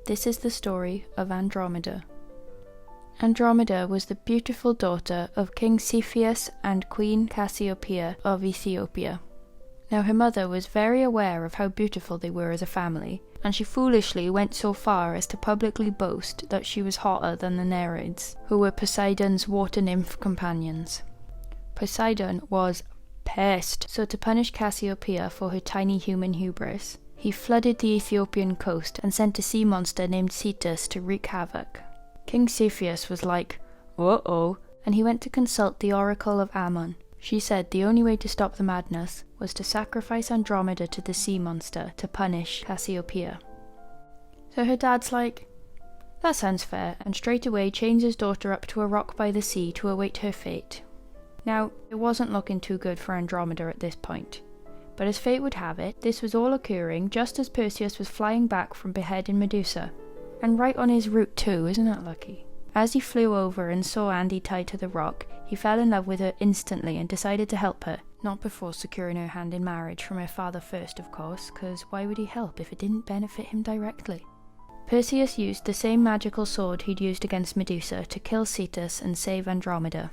This is the story of Andromeda. Andromeda was the beautiful daughter of King Cepheus and Queen Cassiopeia of Ethiopia. Now her mother was very aware of how beautiful they were as a family, and she foolishly went so far as to publicly boast that she was hotter than the Nereids, who were Poseidon's water nymph companions. Poseidon was pissed, so to punish Cassiopeia for her tiny human hubris, he flooded the Ethiopian coast and sent a sea monster named Cetus to wreak havoc. King Cepheus was like, uh-oh, and he went to consult the oracle of Ammon. She said the only way to stop the madness was to sacrifice Andromeda to the sea monster to punish Cassiopeia. So her dad's like, that sounds fair, and straight away chains his daughter up to a rock by the sea to await her fate. Now, it wasn't looking too good for Andromeda at this point. But as fate would have it, this was all occurring just as Perseus was flying back from beheading Medusa. And right on his route too, isn't that lucky? As he flew over and saw Andy tied to the rock, he fell in love with her instantly and decided to help her. Not before securing her hand in marriage from her father first, of course, because why would he help if it didn't benefit him directly? Perseus used the same magical sword he'd used against Medusa to kill Cetus and save Andromeda.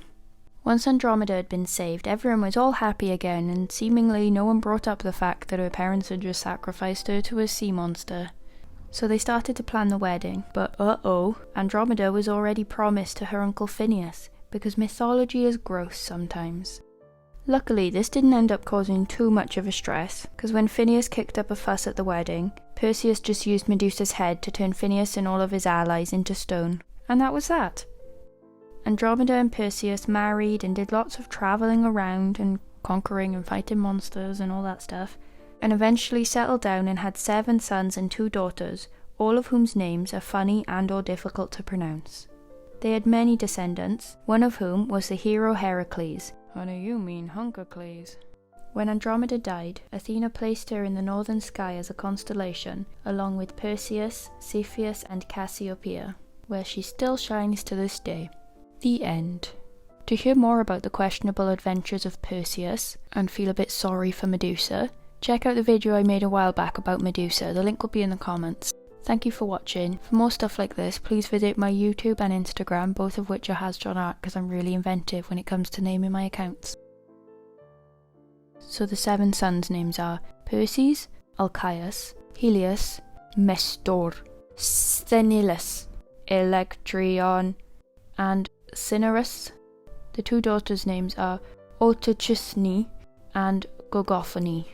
Once Andromeda had been saved, everyone was all happy again, and seemingly no one brought up the fact that her parents had just sacrificed her to a sea monster. So they started to plan the wedding, but uh-oh, Andromeda was already promised to her uncle Phineus, because mythology is gross sometimes. Luckily, this didn't end up causing too much of a stress, because when Phineus kicked up a fuss at the wedding, Perseus just used Medusa's head to turn Phineus and all of his allies into stone. And that was that. Andromeda and Perseus married and did lots of travelling around and conquering and fighting monsters and all that stuff, and eventually settled down and had 7 sons and 2 daughters, all of whose names are funny and or difficult to pronounce. They had many descendants, one of whom was the hero Heracles. Honey, you mean Hunkercles. When Andromeda died, Athena placed her in the northern sky as a constellation, along with Perseus, Cepheus and Cassiopeia, where she still shines to this day. The end. To hear more about the questionable adventures of Perseus, and feel a bit sorry for Medusa, check out the video I made a while back about Medusa, the link will be in the comments. Thank you for watching. For more stuff like this, please visit my YouTube and Instagram, both of which are Haz John Art, because I'm really inventive when it comes to naming my accounts. So the 7 sons' names are Perses, Alcaeus, Helios, Mestor, Sthenelus, Electrion, and Cinyras. The 2 daughters' names are Autochusne and Gogophone.